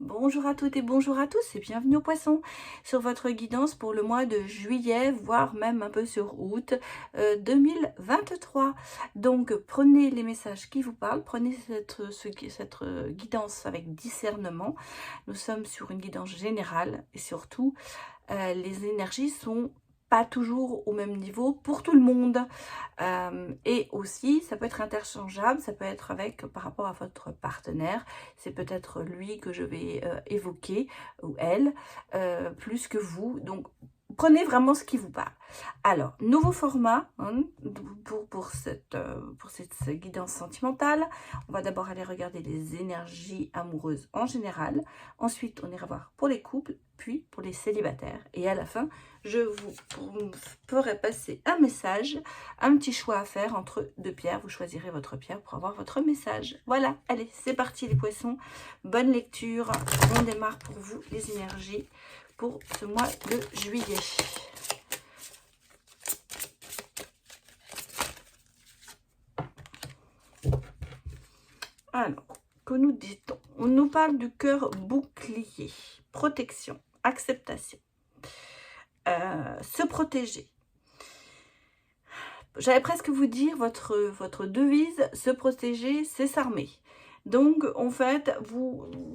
Bonjour à toutes et bonjour à tous et bienvenue au Poisson sur votre guidance pour le mois de juillet, voire même un peu sur août 2023. Donc prenez les messages qui vous parlent, prenez cette guidance avec discernement. Nous sommes sur une guidance générale et surtout les énergies sont pas toujours au même niveau pour tout le monde. Et aussi, ça peut être interchangeable, ça peut être avec par rapport à votre partenaire. C'est peut-être lui que je vais évoquer, ou elle, plus que vous. Donc, prenez vraiment ce qui vous parle. Alors, nouveau format pour cette guidance sentimentale. On va d'abord aller regarder les énergies amoureuses en général. Ensuite, on ira voir pour les couples, puis pour les célibataires. Et à la fin, je vous ferai passer un message, un petit choix à faire entre deux pierres. Vous choisirez votre pierre pour avoir votre message. Voilà, allez, c'est parti les poissons. Bonne lecture. On démarre pour vous les énergies pour ce mois de juillet. Alors, que nous dit-on? On nous parle du cœur bouclier, protection, acceptation, se protéger. J'allais presque vous dire, votre devise, se protéger, c'est s'armer. Donc, en fait,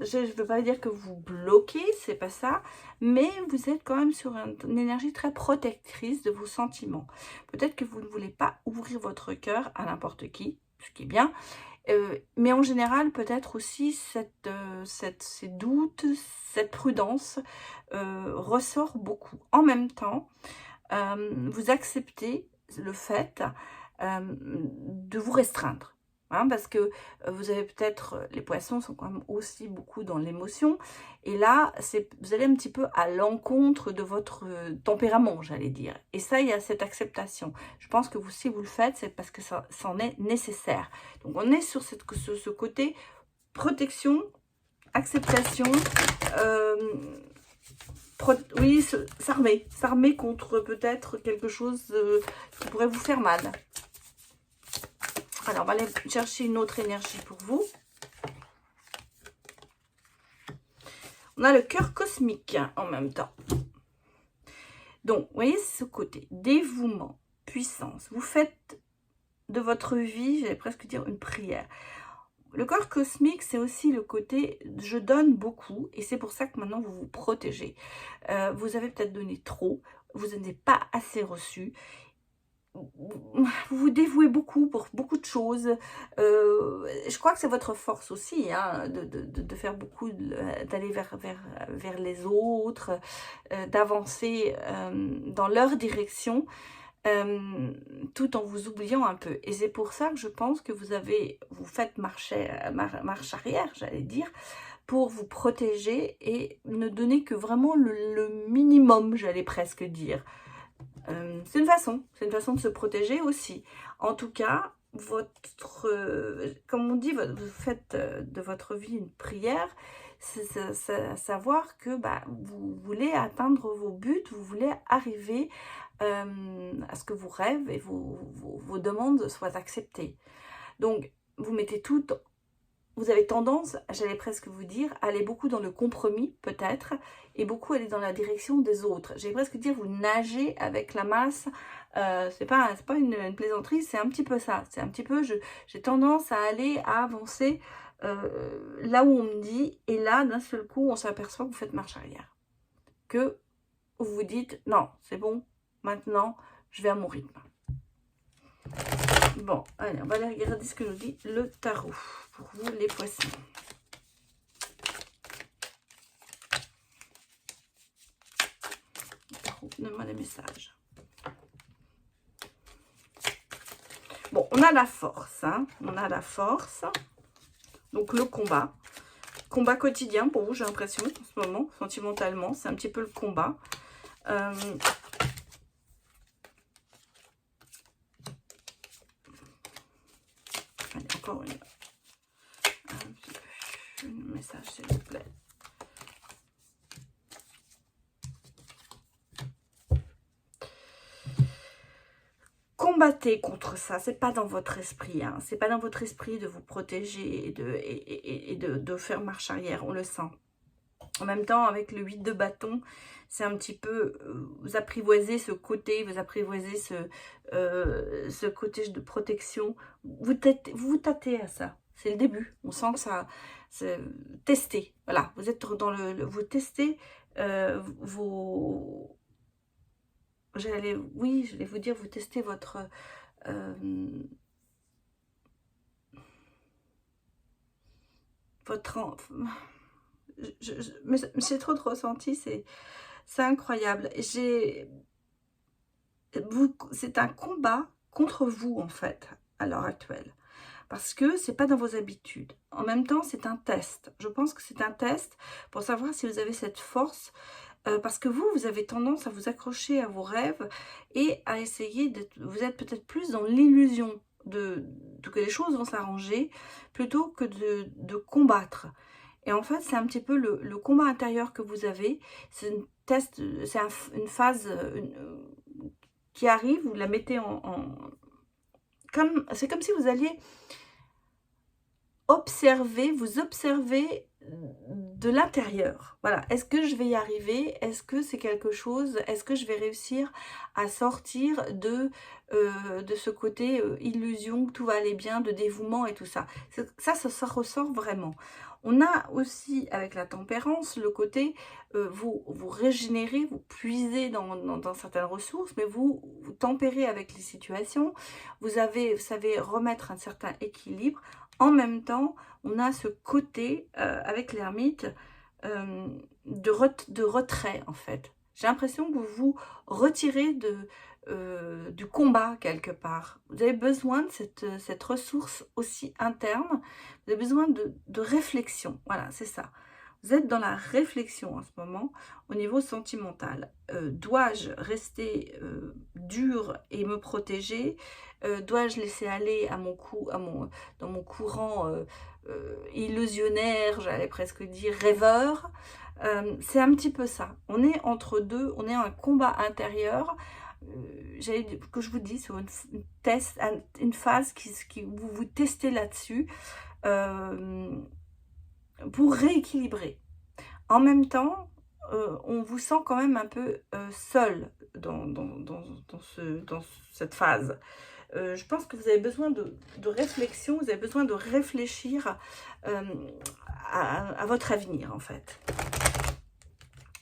je ne veux pas dire que vous bloquez, c'est pas ça, mais vous êtes quand même sur une énergie très protectrice de vos sentiments. Peut-être que vous ne voulez pas ouvrir votre cœur à n'importe qui, ce qui est bien, mais en général, peut-être aussi ces doutes, cette prudence ressort beaucoup. En même temps, vous acceptez le fait de vous restreindre. Hein, parce que vous avez peut-être, les poissons sont quand même aussi beaucoup dans l'émotion, et là, vous allez un petit peu à l'encontre de votre tempérament, j'allais dire. Et ça, il y a cette acceptation. Je pense que si vous le faites, c'est parce que ça en est nécessaire. Donc, on est sur ce côté protection, acceptation, oui, s'armer contre peut-être quelque chose qui pourrait vous faire mal. Alors, on va aller chercher une autre énergie pour vous. On a le cœur cosmique en même temps. Donc, vous voyez ce côté dévouement, puissance. Vous faites de votre vie, j'allais presque dire, une prière. Le cœur cosmique, c'est aussi le côté « je donne beaucoup » et c'est pour ça que maintenant vous vous protégez. Vous avez peut-être donné trop, vous n'avez pas assez reçu. Vous vous dévouez beaucoup pour beaucoup de choses. Je crois que c'est votre force aussi, hein, de faire beaucoup, d'aller vers les autres, d'avancer dans leur direction, tout en vous oubliant un peu. Et c'est pour ça que je pense que vous faites marche arrière, j'allais dire, pour vous protéger et ne donner que vraiment le minimum, j'allais presque dire. C'est une façon de se protéger aussi. En tout cas, comme on dit, vous faites de votre vie une prière, c'est à savoir que vous voulez atteindre vos buts, vous voulez arriver à ce que vos rêves et vos demandes soient acceptées. Donc, vous mettez tout. Vous avez tendance, j'allais presque vous dire, à aller beaucoup dans le compromis, peut-être, et beaucoup aller dans la direction des autres. J'allais presque dire, vous nagez avec la masse. C'est pas une plaisanterie, c'est un petit peu ça. C'est un petit peu, j'ai tendance à avancer là où on me dit, et là, d'un seul coup, on s'aperçoit que vous faites marche arrière. Que vous vous dites, non, c'est bon, maintenant, je vais à mon rythme. Bon, allez, on va aller regarder ce que nous dit le tarot pour vous, les poissons. Le tarot, donne-moi les messages. Bon, on a la force, hein. On a la force. Donc, le combat. Combat quotidien pour vous, j'ai l'impression, en ce moment, sentimentalement. C'est un petit peu le combat. Allez, encore un message, s'il vous plaît. Combattez contre ça, c'est pas dans votre esprit, hein. C'est pas dans votre esprit de vous protéger et de faire marche arrière, on le sent. En même temps, avec le 8 de bâton, c'est un petit peu, vous apprivoisez ce côté, vous apprivoisez ce côté de protection. Vous vous tâtez à ça. C'est le début. On sent que ça, tester. Voilà, vous êtes dans vous testez vos... Oui, je vais vous dire, vous testez votre... mais c'est trop de ressenti, c'est incroyable. C'est un combat contre vous, en fait, à l'heure actuelle. Parce que c'est pas dans vos habitudes. En même temps, c'est un test. Je pense que c'est un test pour savoir si vous avez cette force. Parce que vous avez tendance à vous accrocher à vos rêves et à essayer vous êtes peut-être plus dans l'illusion que les choses vont s'arranger plutôt que de combattre. Et en fait, c'est un petit peu le combat intérieur que vous avez. C'est une phase qui arrive, vous la mettez c'est comme si vous alliez vous observez de l'intérieur. Voilà, est-ce que je vais y arriver? Est-ce que c'est quelque chose? Est-ce que je vais réussir à sortir de ce côté illusion, que tout va aller bien, de dévouement et tout ça? Ça ressort vraiment. On a aussi, avec la tempérance, le côté, vous régénérez, vous puisez dans certaines ressources, mais vous tempérez avec les situations. Vous savez remettre un certain équilibre. En même temps, on a ce côté, avec l'ermite, de retrait, en fait. J'ai l'impression que vous vous retirez du combat, quelque part. Vous avez besoin de cette ressource aussi interne. Vous avez besoin de réflexion. Voilà, c'est ça. Vous êtes dans la réflexion en ce moment, au niveau sentimental. Dois-je rester dur et me protéger? Dois-je laisser aller dans mon courant illusionnaire, j'allais presque dire rêveur? C'est un petit peu ça. On est entre deux, on est un combat intérieur. Que je vous dis, sur une phase où vous testez là-dessus pour rééquilibrer. En même temps, on vous sent quand même un peu seul dans cette phase. Je pense que vous avez besoin de réflexion, vous avez besoin de réfléchir à votre avenir, en fait.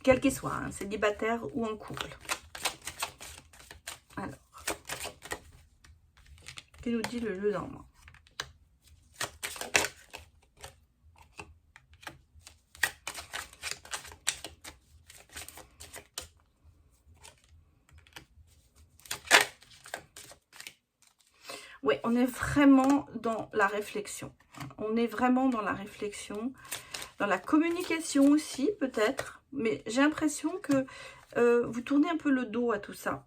Quel qu'il soit, hein, célibataire ou en couple. Alors, que nous dit le jeu en main? Oui, on est vraiment dans la réflexion. On est vraiment dans la réflexion, dans la communication aussi, peut-être. Mais j'ai l'impression que vous tournez un peu le dos à tout ça.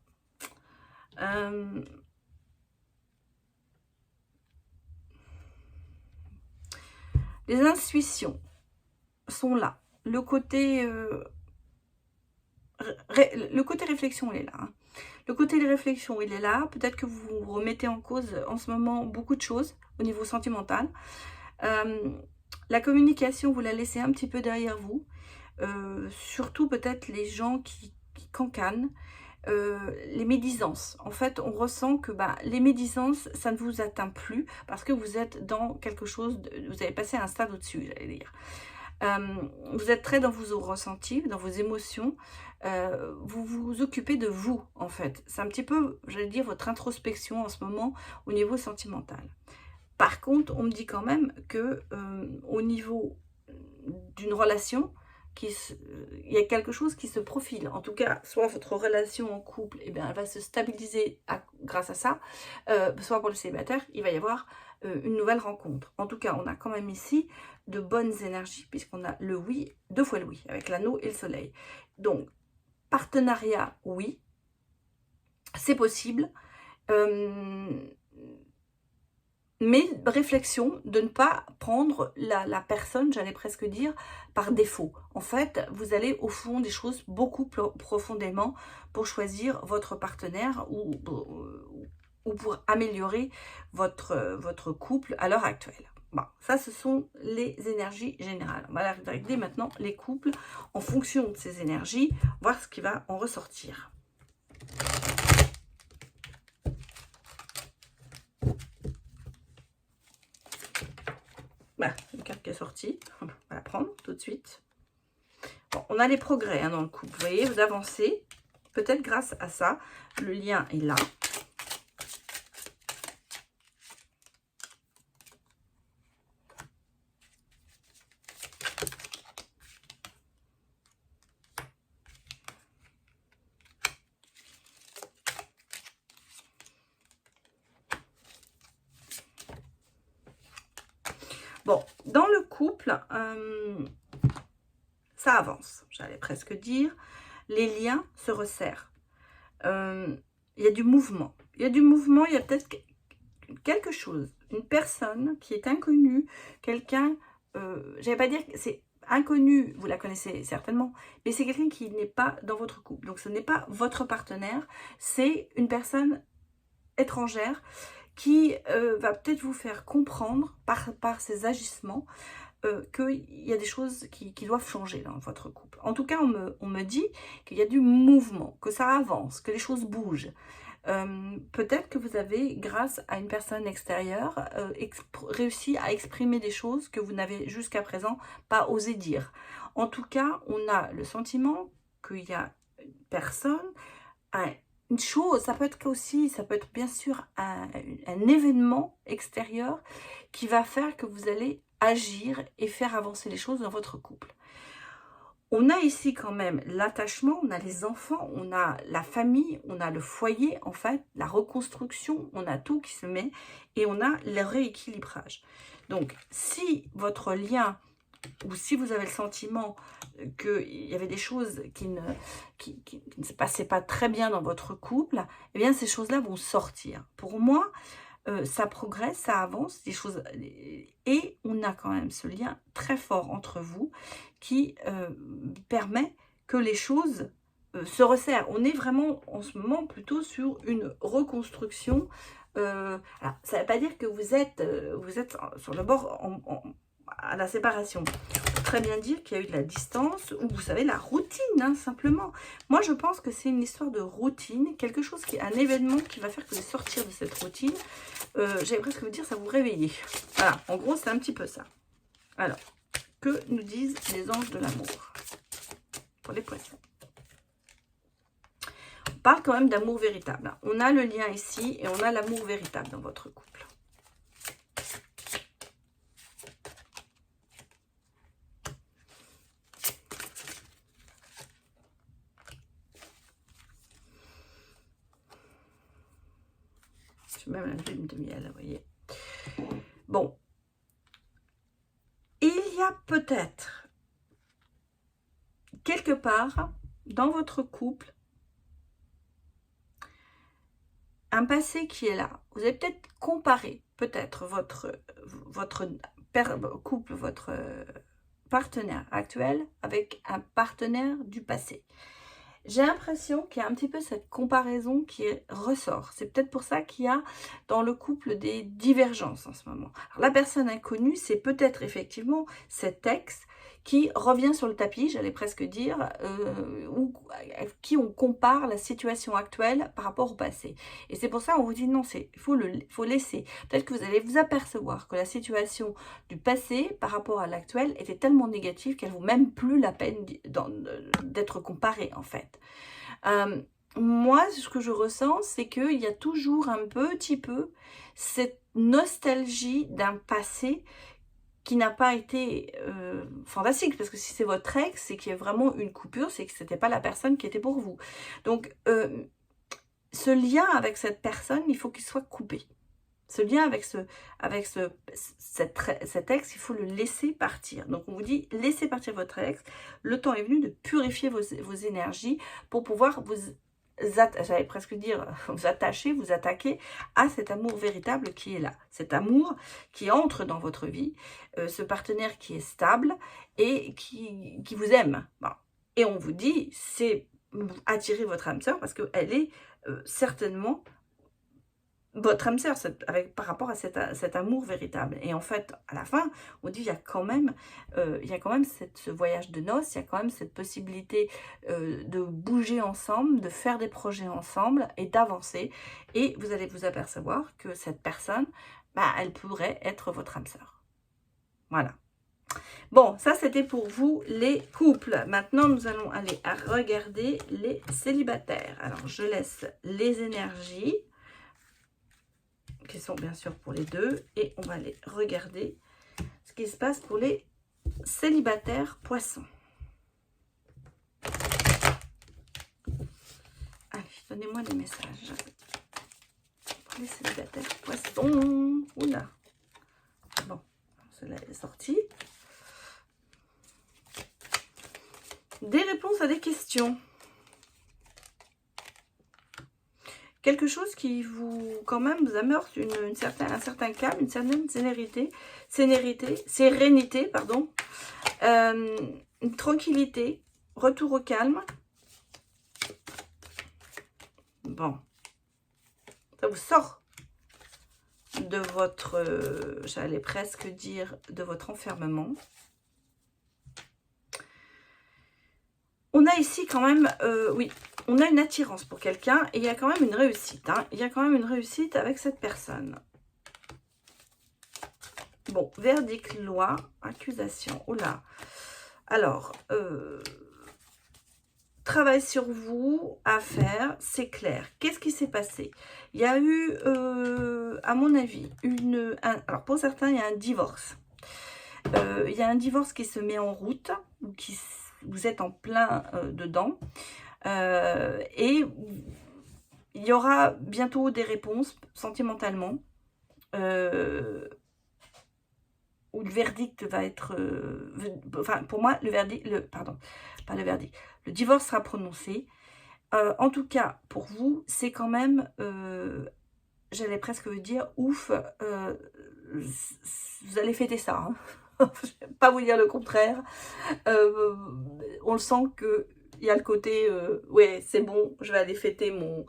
Les intuitions sont là. Le côté réflexion, il est là. Hein. Le côté de réflexion, il est là. Peut-être que vous remettez en cause en ce moment beaucoup de choses au niveau sentimental. La communication, vous la laissez un petit peu derrière vous. Surtout peut-être les gens qui cancanent. Les médisances. En fait, on ressent que les médisances, ça ne vous atteint plus parce que vous êtes dans quelque chose, vous avez passé un stade au-dessus, j'allais dire. Vous êtes très dans vos ressentis, dans vos émotions. Vous vous occupez de vous, en fait. C'est un petit peu, j'allais dire, votre introspection en ce moment au niveau sentimental. Par contre, on me dit quand même que au niveau d'une relation, il y a quelque chose qui se profile. En tout cas, soit votre relation en couple, elle va se stabiliser grâce à ça, soit pour le célibataire, il va y avoir une nouvelle rencontre. En tout cas, on a quand même ici de bonnes énergies, puisqu'on a le oui, 2 fois le oui, avec l'anneau et le soleil. Donc, partenariat, oui, c'est possible. Mais réflexion de ne pas prendre la personne, j'allais presque dire, par défaut. En fait, vous allez au fond des choses beaucoup profondément pour choisir votre partenaire ou pour améliorer votre couple à l'heure actuelle. Bon, ça, ce sont les énergies générales. On va regarder maintenant les couples en fonction de ces énergies, voir ce qui va en ressortir. Voilà, une carte qui est sortie. On va la prendre tout de suite. Bon, on a les progrès hein, dans le couple. Vous voyez, vous avancez. Peut-être grâce à ça, le lien est là. Bon, dans le couple, ça avance, j'allais presque dire. Les liens se resserrent. Il y a du mouvement. Il y a du mouvement, il y a peut-être quelque chose. Une personne qui est inconnue, quelqu'un, je vais pas dire que c'est inconnu, vous la connaissez certainement, mais c'est quelqu'un qui n'est pas dans votre couple. Donc ce n'est pas votre partenaire, c'est une personne étrangère qui va peut-être vous faire comprendre par ses agissements qu'il y a des choses qui doivent changer dans votre couple. En tout cas, on me dit qu'il y a du mouvement, que ça avance, que les choses bougent. Peut-être que vous avez, grâce à une personne extérieure, réussi à exprimer des choses que vous n'avez jusqu'à présent pas osé dire. En tout cas, on a le sentiment qu'il y a une personne, une chose, ça peut être aussi, ça peut être bien sûr un événement extérieur qui va faire que vous allez agir et faire avancer les choses dans votre couple. On a ici quand même l'attachement, on a les enfants, on a la famille, on a le foyer, en fait, la reconstruction, on a tout qui se met et on a le rééquilibrage. Donc, si votre lien ou si vous avez le sentiment qu'il y avait des choses qui ne se passaient pas très bien dans votre couple, eh bien ces choses-là vont sortir. Pour moi, ça progresse, ça avance, des choses, et on a quand même ce lien très fort entre vous qui permet que les choses se resserrent. On est vraiment en ce moment plutôt sur une reconstruction. Alors, ça ne veut pas dire que vous êtes sur le bord à la séparation. On peut très bien dire qu'il y a eu de la distance ou vous savez la routine hein, simplement. Moi je pense que c'est une histoire de routine, quelque chose qui est un événement qui va faire que vous sortir de cette routine. J'allais presque vous dire ça vous réveiller. Voilà, en gros c'est un petit peu ça. Alors, que nous disent les anges de l'amour pour les poissons? On parle quand même d'amour véritable. On a le lien ici et on a l'amour véritable dans votre couple. Même la lune de miel, vous voyez. Bon. Il y a peut-être, quelque part, dans votre couple, un passé qui est là. Vous avez peut-être comparé, peut-être, votre couple, votre partenaire actuel avec un partenaire du passé. J'ai l'impression qu'il y a un petit peu cette comparaison qui ressort. C'est peut-être pour ça qu'il y a dans le couple des divergences en ce moment. Alors, la personne inconnue, c'est peut-être effectivement cet ex qui revient sur le tapis, j'allais presque dire, ou à qui on compare la situation actuelle par rapport au passé. Et c'est pour ça qu'on vous dit non, il faut laisser. Peut-être que vous allez vous apercevoir que la situation du passé par rapport à l'actuel était tellement négative qu'elle ne vaut même plus la peine d'être comparée en fait. Moi, ce que je ressens, c'est qu'il y a toujours un petit peu cette nostalgie d'un passé qui n'a pas été fantastique, parce que si c'est votre ex, c'est qu'il y a vraiment une coupure, c'est que ce n'était pas la personne qui était pour vous. Donc, ce lien avec cette personne, il faut qu'il soit coupé. Ce lien avec cet ex, il faut le laisser partir. Donc, on vous dit, laissez partir votre ex. Le temps est venu de purifier vos énergies pour pouvoir j'allais presque dire, vous attacher, vous attaquer à cet amour véritable qui est là. Cet amour qui entre dans votre vie, ce partenaire qui est stable et qui vous aime. Bon. Et on vous dit, c'est attirer votre âme sœur parce qu'elle est certainement votre âme sœur, par rapport à cet amour véritable. Et en fait, à la fin, on dit il y a quand même, ce voyage de noces, il y a quand même cette possibilité de bouger ensemble, de faire des projets ensemble et d'avancer. Et vous allez vous apercevoir que cette personne, bah, elle pourrait être votre âme sœur. Voilà. Bon, ça c'était pour vous les couples. Maintenant, nous allons aller à regarder les célibataires. Alors, je laisse les énergies qui sont bien sûr pour les deux, et on va aller regarder ce qui se passe pour les célibataires poissons. Allez, donnez-moi des messages pour les célibataires poissons. Oula, bon, cela est sorti. Des réponses à des questions. Quelque chose qui vous, quand même, vous amorce un certain calme, une certaine sérénité, pardon, une tranquillité, retour au calme. Bon, ça vous sort de votre, j'allais presque dire, de votre enfermement. On a ici quand même, oui, on a une attirance pour quelqu'un et il y a quand même une réussite. Hein. Il y a quand même une réussite avec cette personne. Bon, verdict, loi, accusation. Oula. Alors, travail sur vous à faire, c'est clair. Qu'est-ce qui s'est passé? Il y a eu, à mon avis, alors pour certains, il y a un divorce. Il y a un divorce qui se met en route, ou vous êtes en plein dedans. Et il y aura bientôt des réponses sentimentalement. Où le verdict va être... enfin, pour moi, le verdict... pardon, pas le verdict. Le divorce sera prononcé. En tout cas, pour vous, c'est quand même... j'allais presque vous dire, ouf, vous allez fêter ça. Hein. Je ne vais pas vous dire le contraire. On le sent que il y a le côté, ouais, c'est bon, je vais aller fêter mon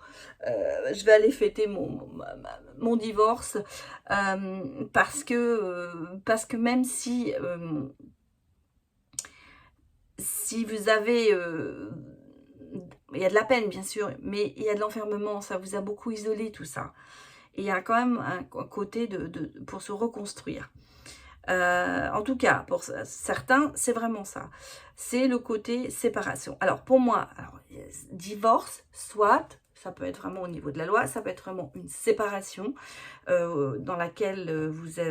divorce, parce que même si vous avez, il y a de la peine bien sûr, mais il y a de l'enfermement, ça vous a beaucoup isolé tout ça. Et il y a quand même un côté pour se reconstruire. En tout cas, pour certains, c'est vraiment ça. C'est le côté séparation. Alors, pour moi, divorce, soit, ça peut être vraiment au niveau de la loi, ça peut être vraiment une séparation dans laquelle vous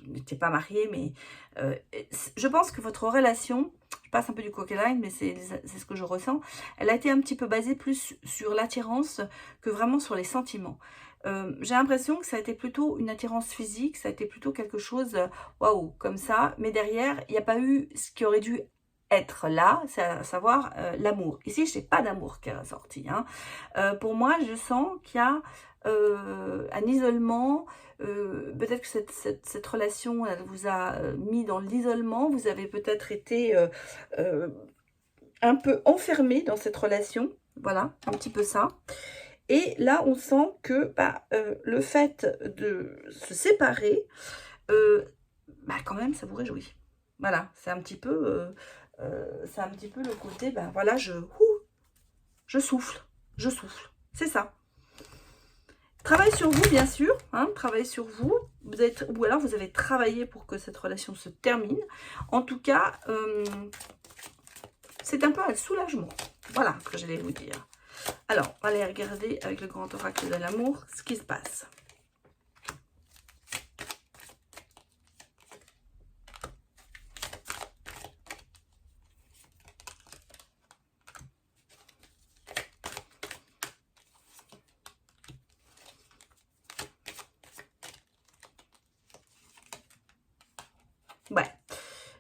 n'étiez pas marié, mais je pense que votre relation, je passe un peu du coq à l'âne, mais c'est ce que je ressens, elle a été un petit peu basée plus sur l'attirance que vraiment sur les sentiments. J'ai l'impression que ça a été plutôt une attirance physique, ça a été plutôt quelque chose, waouh, comme ça, mais derrière, il n'y a pas eu ce qui aurait dû être là, c'est à savoir l'amour. Ici, je n'ai pas d'amour qui est ressorti. Hein. Pour moi, je sens qu'il y a un isolement, peut-être que cette relation, elle vous a mis dans l'isolement, vous avez peut-être été un peu enfermé dans cette relation, voilà, un petit peu ça. Et là, on sent que le fait de se séparer, quand même, ça vous réjouit. Voilà, c'est un petit peu le côté, voilà, je souffle, c'est ça. Travail sur vous, bien sûr, hein, travail sur vous, ou alors vous avez travaillé pour que cette relation se termine. En tout cas, c'est un peu un soulagement, voilà, que j'allais vous dire. Alors, on va aller regarder avec le grand oracle de l'amour ce qui se passe. Ouais.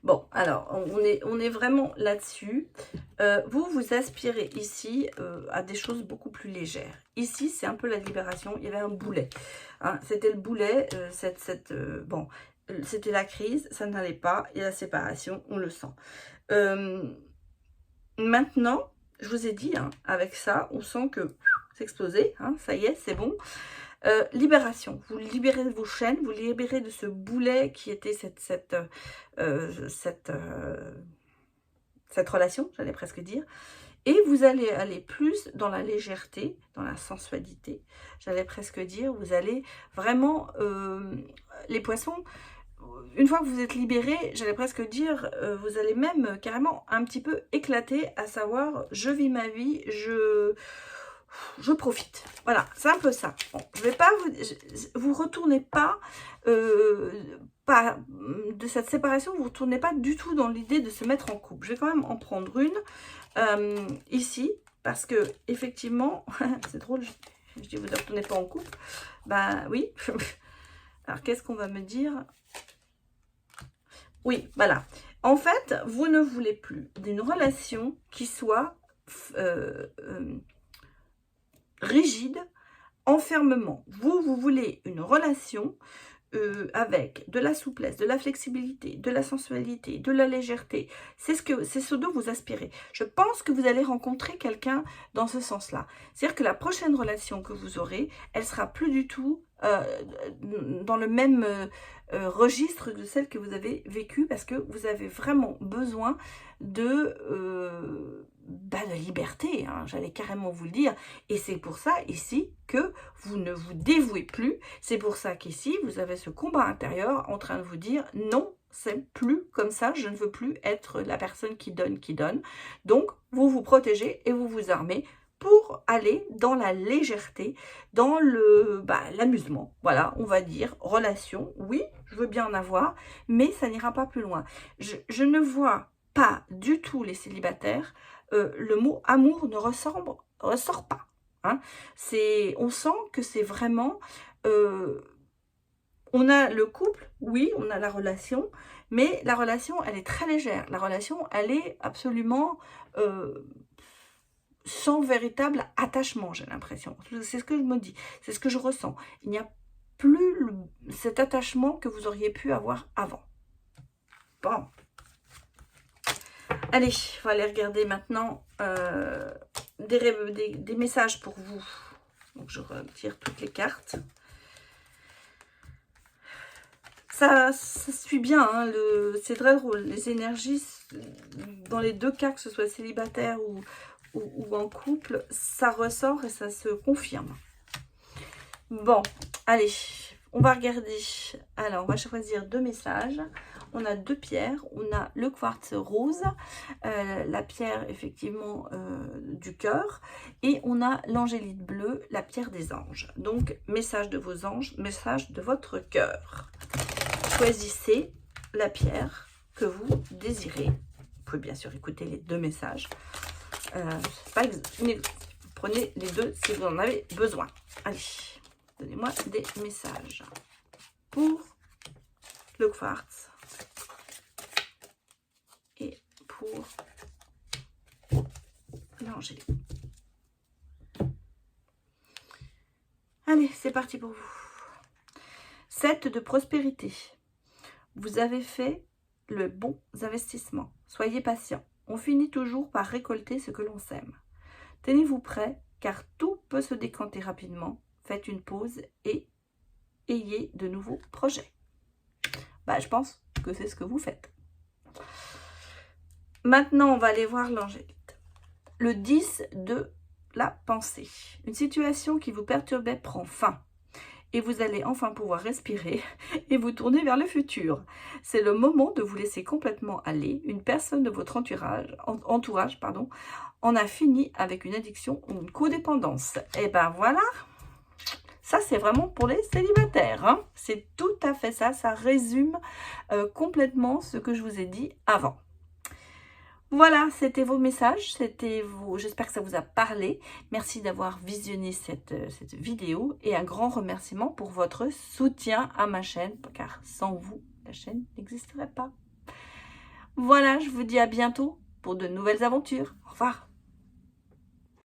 Bon, alors, on est vraiment là-dessus. Vous aspirez ici à des choses beaucoup plus légères. Ici, c'est un peu la libération. Il y avait un boulet. Hein, c'était le boulet. Bon, c'était la crise. Ça n'allait pas. Il y a la séparation. On le sent. Maintenant, je vous ai dit, hein, avec ça, on sent que c'est explosé. Hein, ça y est, c'est bon. Libération, vous libérez de vos chaînes, vous libérez de ce boulet qui était cette relation, j'allais presque dire. Et vous allez aller plus dans la légèreté, dans la sensualité, j'allais presque dire. Vous allez vraiment, les poissons, une fois que vous êtes libérés, j'allais presque dire, vous allez même carrément un petit peu éclater, à savoir, je vis ma vie, je profite. Voilà, c'est un peu ça. Bon, je vais pas vous retournez pas, de cette séparation, vous ne retournez pas du tout dans l'idée de se mettre en couple. Je vais quand même en prendre une ici, parce que effectivement, c'est drôle, je dis vous ne retournez pas en couple. Ben oui. Alors qu'est-ce qu'on va me dire? Oui, voilà. En fait, vous ne voulez plus d'une relation qui soit rigide, enfermement. Vous voulez une relation avec de la souplesse, de la flexibilité, de la sensualité, de la légèreté. C'est ce dont vous aspirez. Je pense que vous allez rencontrer quelqu'un dans ce sens-là. C'est-à-dire que la prochaine relation que vous aurez, elle sera plus du tout dans le même registre de celle que vous avez vécue, parce que vous avez vraiment besoin de liberté, hein, j'allais carrément vous le dire. Et c'est pour ça ici que vous ne vous dévouez plus. C'est pour ça qu'ici, vous avez ce combat intérieur en train de vous dire non, c'est plus comme ça, je ne veux plus être la personne qui donne. Donc, vous vous protégez et vous vous armez pour aller dans la légèreté, dans l'amusement. Voilà, on va dire, relation, oui, je veux bien en avoir, mais ça n'ira pas plus loin. Je ne vois pas du tout les célibataires, le mot amour ne ressort pas. Hein. On sent que c'est vraiment... on a le couple, oui, on a la relation, mais la relation, elle est très légère. La relation, elle est absolument... sans véritable attachement, j'ai l'impression. C'est ce que je me dis, c'est ce que je ressens. Il n'y a plus cet attachement que vous auriez pu avoir avant. Bon. Allez, on va aller regarder maintenant des messages pour vous. Donc, je retire toutes les cartes. Ça suit bien, hein, c'est très drôle. Les énergies, dans les deux cas, que ce soit célibataire ou en couple, ça ressort et ça se confirme. Bon, allez, on va regarder. Alors, on va choisir deux messages. On a deux pierres. On a le quartz rose, la pierre effectivement du cœur. Et on a l'angélite bleue, la pierre des anges. Donc, message de vos anges, message de votre cœur. Choisissez la pierre que vous désirez. Vous pouvez bien sûr écouter les deux messages. Prenez les deux si vous en avez besoin. Allez, donnez-moi des messages pour le quartz et pour l'angélite. Allez, c'est parti pour vous. 7 de prospérité. Vous avez fait le bon investissement. Soyez patient. On finit toujours par récolter ce que l'on sème. Tenez-vous prêt, car tout peut se décanter rapidement. Faites une pause et ayez de nouveaux projets. Je pense que c'est ce que vous faites. Maintenant, on va aller voir l'angélite. Le 10 de la pensée. Une situation qui vous perturbait prend fin. Et vous allez enfin pouvoir respirer et vous tourner vers le futur. C'est le moment de vous laisser complètement aller. Une personne de votre entourage en a fini avec une addiction ou une codépendance. Et ben voilà, ça c'est vraiment pour les célibataires. Hein. C'est tout à fait ça, ça résume complètement ce que je vous ai dit avant. Voilà, c'était vos messages, j'espère que ça vous a parlé. Merci d'avoir visionné cette vidéo et un grand remerciement pour votre soutien à ma chaîne, car sans vous, la chaîne n'existerait pas. Voilà, je vous dis à bientôt pour de nouvelles aventures. Au revoir.